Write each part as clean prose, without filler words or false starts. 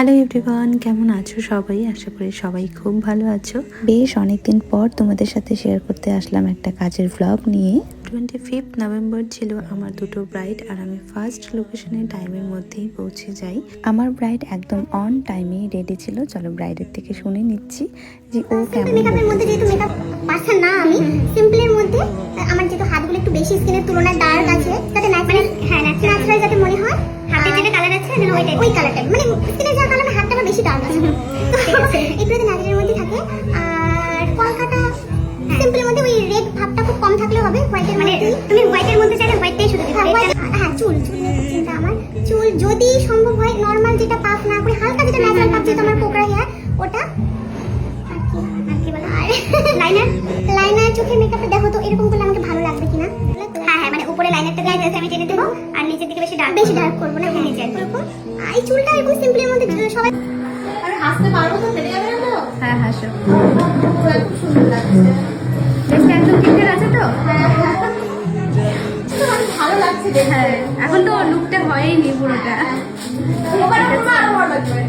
Hello everyone, কেমন আছো সবাই? আশা করি সবাই খুব ভালো আছো। বেশ অনেকদিন পর তোমাদের সাথে শেয়ার করতে আসলাম একটা কাজের ব্লগ নিয়ে। 25 নভেম্বর ছিল আমার দুটো ব্রাইড, আর আমি ফার্স্ট লোকেশনের টাইমের মধ্যেই পৌঁছে যাই। আমার ব্রাইড একদম অন টাইমে রেডি ছিল। চলো ব্রাইডের থেকে শুনে নিচ্ছি যে ও কেমন। মেকআপের মধ্যে যেহেতু মেকআপ পারসন না আমি, সিম্পলের মধ্যে আমার যেহেতু হাতগুলো একটু বেশি স্কিনের তুলনায় ডার্ক আছে, যাতে ন্যাচারাল যাতে মনে হয়, হাতে যেটা কালার আছে ওই কালারটা, মানে স্কিনের যা কালার হাতটা আমার বেশি ডার্ক আছে, ঠিক আছে এগুলো ন্যাচারালের মধ্যে থাকে। আর কলকাতা সিম্পলের মধ্যে ওই রেড ভাবটা খুব কম থাকলে হবে। হোয়াইটের মানে তুমি হোয়াইটের মধ্যে চাইলে হোয়াইটটাই শুধু দিতে। হ্যাঁ, চুল নিয়ে চিন্তা আমার। চুল যদি সম্ভব হয় নর্মাল যেটা পাফ না করে হালকা যেটা ন্যাচারাল পাফ, যেহেতু আমার কোকড়া হেয়ার, ওটা লাইনার চোখে মেকআপে দেখো তো এরকম করলে আমাকে ভালো লাগবে কিনা। হ্যাঁ, মানে উপরে লাইনারটা দিয়ে জাস্ট আমি টেনে দেবো, আর নিচের দিকে বেশি ডার্ক করবো না, নিচে এরকম। এই চুলটা এরকম সিম্পলের মধ্যে সবাই আমি হাসতে পারবো তো, ফেটে যাবে না তো? হ্যাঁ হাসো। খুব সুন্দর লাগছে। ড্রেসটা একদম ঠিকঠাক আছে তো? ভালো লাগছে দেখতে। হ্যাঁ, এখন তো লুকটা হয়নি পুরোটা। আরো ভালো লাগবে।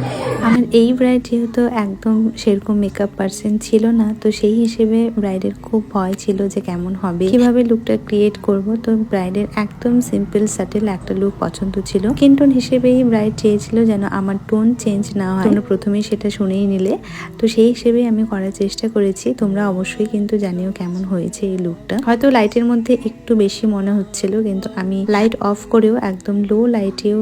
আমার এই ব্রাইড যেহেতু একদম সেরকম মেকআপ পার্সন ছিল না, তো সেই হিসেবে ব্রাইডের খুব ভয় ছিল যে কেমন হবে, কিভাবে লুকটা ক্রিয়েট করব। তো ব্রাইডের একদম সিম্পল সাটেল একটা লুক পছন্দ ছিল। কিন্তু হিসেবেই ব্রাইড চেয়েছিল যেন আমার টোন চেঞ্জ না হয়। তোমরা প্রথমেই সেটা শুনেই নিলে, তো সেই হিসেবে আমি করার চেষ্টা করেছি। তোমরা অবশ্যই কিন্তু জানিও কেমন হয়েছে এই লুকটা। হয়তো লাইটের মধ্যে একটু বেশি মনে হচ্ছিল, কিন্তু আমি লাইট অফ করেও একদম লো লাইটেও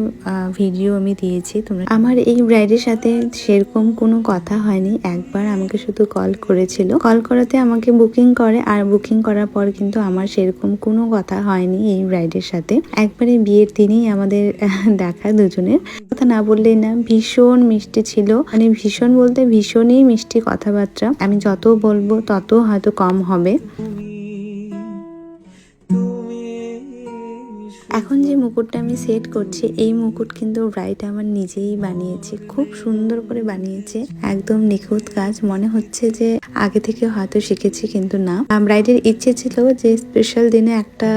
ভিডিও আমি দিয়েছি। তোমরা আমার এই ব্রাইডের সাথে সেরকম কোনো কথা হয়নি, একবার আমাকে শুধু কল করেছিল। কল করাতে আমাকে বুকিং করে, আর বুকিং করার পর কিন্তু আমার সেরকম কোনো কথা হয়নি এই ব্রাইডের সাথে। একবারে বিয়ের দিনেই আমাদের দেখা দুজনের, কথা না বললেই না। ভীষণ মিষ্টি ছিল, মানে ভীষণ বলতে ভীষণই মিষ্টি কথাবার্তা। আমি যত বলবো তত হয়তো কম হবে। এখন যে মুকুটটা আমি সেট করছি, এই মুকুট কিন্তু ব্রাইড আমার নিজেই বানিয়েছে, খুব সুন্দর করে বানিয়েছে, একদম নিখুঁত কাজ। মনে হচ্ছে যে আগে থেকে হয়তো শিখেছি, কিন্তু না। ব্রাইডের ইচ্ছে ছিল যে স্পেশাল দিনে একটা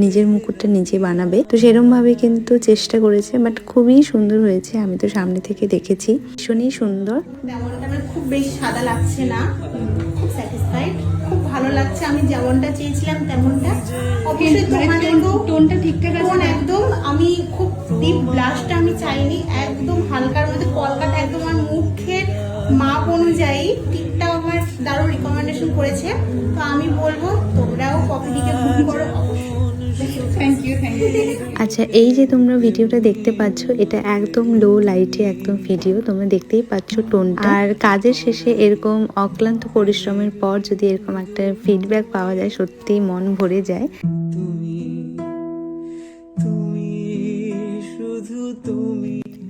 নিজের মুকুটটা নিজে বানাবে, তো সেরকম ভাবে কিন্তু চেষ্টা করেছে, বাট খুবই সুন্দর হয়েছে। আমি তো সামনে থেকে দেখেছি, ভীষণই সুন্দর। তেমনটা আমার খুব বেশি সাদা লাগছে না, খুব স্যাটিসফাইড, খুব ভালো লাগছে। আমি যেমনটা চেয়েছিলাম তেমনটা। অবশ্যই তোমাদেরকেও টোনটা ঠিকঠাক টোন একদম, আমি খুব ডিপ ব্লাশটা আমি চাইনি, একদম হালকার মধ্যে কলকাতা একদম আমার মুখের মাপ অনুযায়ী টিপটা আমার দারুণ রিকমেন্ডেশন করেছে। তো আমি বলবো তোমরাও কপিটিকে বুক করো। Thank you. আচ্ছা, এই যে তোমরা ভিডিওটা দেখতে পাচ্ছ, এটা একদম লো লাইটে একদম ভিডিও, তোমরা দেখতেই পাচ্ছ টোনটা। আর কাজের শেষে এরকম অক্লান্ত পরিশ্রমের পর যদি এরকম একটা ফিডব্যাক পাওয়া যায়, সত্যি মন ভরে যায়।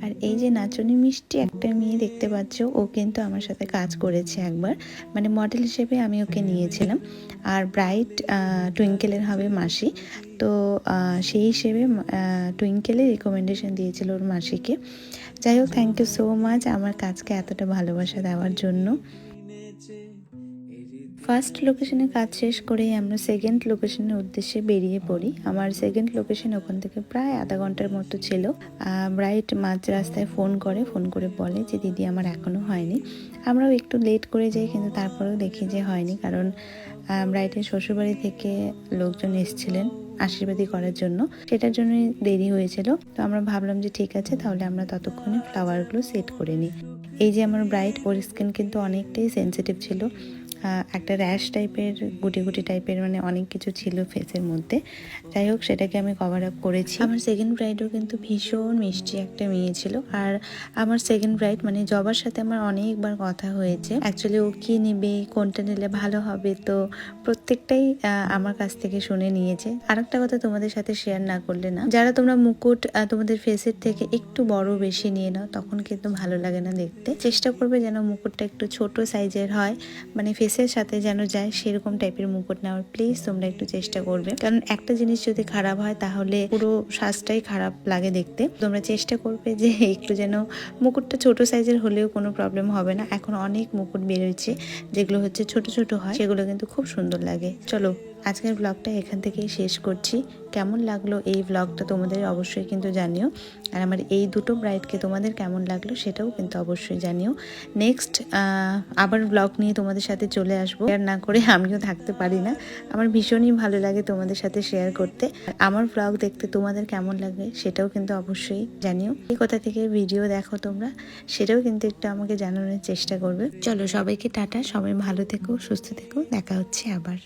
আর এই যে নাচনি মিষ্টি একটা মেয়ে দেখতে পাচ্ছ, ও কিন্তু আমার সাথে কাজ করেছে একবার, মানে মডেল হিসেবে আমি ওকে নিয়েছিলাম। আর ব্রাইড টুইঙ্কেলের হবে মাসি, তো সেই হিসেবে টুইঙ্কেলে রিকমেন্ডেশন দিয়েছিল ওর মাসিকে। যাই হোক, থ্যাংক ইউ সো মাচ আমার কাজকে এতটা ভালোবাসা দেওয়ার জন্য। ফার্স্ট লোকেশনে কাজ শেষ করেই আমরা সেকেন্ড লোকেশনের উদ্দেশ্যে বেরিয়ে পড়ি। আমার সেকেন্ড লোকেশন ওখান থেকে প্রায় আধা ঘন্টার মতো ছিল। ব্রাইট মাঝ রাস্তায় ফোন করে বলে যে দিদি আমার এখনো হয়নি। আমরাও একটু লেট করে যাই, কিন্তু তারপরেও দেখি যে হয়নি, কারণ ব্রাইটের শ্বশুরবাড়ি থেকে লোকজন এসেছিলেন আশীর্বাদী করার জন্য, সেটার জন্যই দেরি হয়েছিল। তো আমরা ভাবলাম যে ঠিক আছে, তাহলে আমরা ততক্ষণে ফ্লাওয়ারগুলো সেট করে নিই। এই যে আমার ব্রাইট, ওর স্কিন কিন্তু অনেকটাই সেন্সিটিভ ছিল, একটা র্যাশ টাইপের, গুটি টাইপের, মানে অনেক কিছু ছিল ফেসের মধ্যে। যাই হোক, সেটাকে আমি কভার আপ করেছি। আমার সেকেন্ড ব্রাইডও কিন্তু ভীষণ মিষ্টি একটা মেয়ে ছিল। আর আমার সেকেন্ড ব্রাইড মানে জবার সাথে আমার অনেকবার কথা হয়েছে, অ্যাকচুয়ালি ও কি নেবে, কোনটা নিলে ভালো হবে, তো প্রত্যেকটাই আমার কাছ থেকে শুনে নিয়েছে। আর একটা কথা তোমাদের সাথে শেয়ার না করলে না, যারা তোমরা মুকুট তোমাদের ফেসের থেকে একটু বড় বেশি নিয়ে নাও, তখন কিন্তু ভালো লাগে না দেখতে। চেষ্টা করবে যেন মুকুটটা একটু ছোট সাইজের হয়, মানে ফেসের সাথে যেন যায় সেরকম টাইপের মুকুট নেওয়ার প্লিজ তোমরা একটু চেষ্টা করবে, কারণ একটা জিনিস যদি খারাপ হয় তাহলে পুরো সাজটাই খারাপ লাগে দেখতে। তোমরা চেষ্টা করবে যে একটু যেন মুকুটটা ছোট সাইজের হলেও কোনো প্রবলেম হবে না। এখন অনেক মুকুট বেরোচ্ছে যেগুলো হচ্ছে ছোট হয়, সেগুলো কিন্তু খুব সুন্দর লাগে। চলো আজকের ব্লগটা এখান থেকেই শেষ করছি। কেমন লাগলো এই ব্লগটা তোমাদের অবশ্যই কিন্তু জানিও, আর আমার এই দুটো ব্রাইডকে তোমাদের কেমন লাগলো সেটাও কিন্তু অবশ্যই জানিও। নেক্সট আবার ব্লগ নিয়ে তোমাদের সাথে চলে আসবো। শেয়ার না করে আমিও থাকতে পারি না, আমার ভীষণই ভালো লাগে তোমাদের সাথে শেয়ার করতে। আমার ব্লগ দেখতে তোমাদের কেমন লাগে সেটাও কিন্তু অবশ্যই জানিও। এই কোথা থেকে ভিডিও দেখো তোমরা সেটাও কিন্তু একটু আমাকে জানানোর চেষ্টা করবে। চলো সবাইকে টাটা, সবাই ভালো থেকো, সুস্থ থেকো, দেখা হচ্ছে আবার।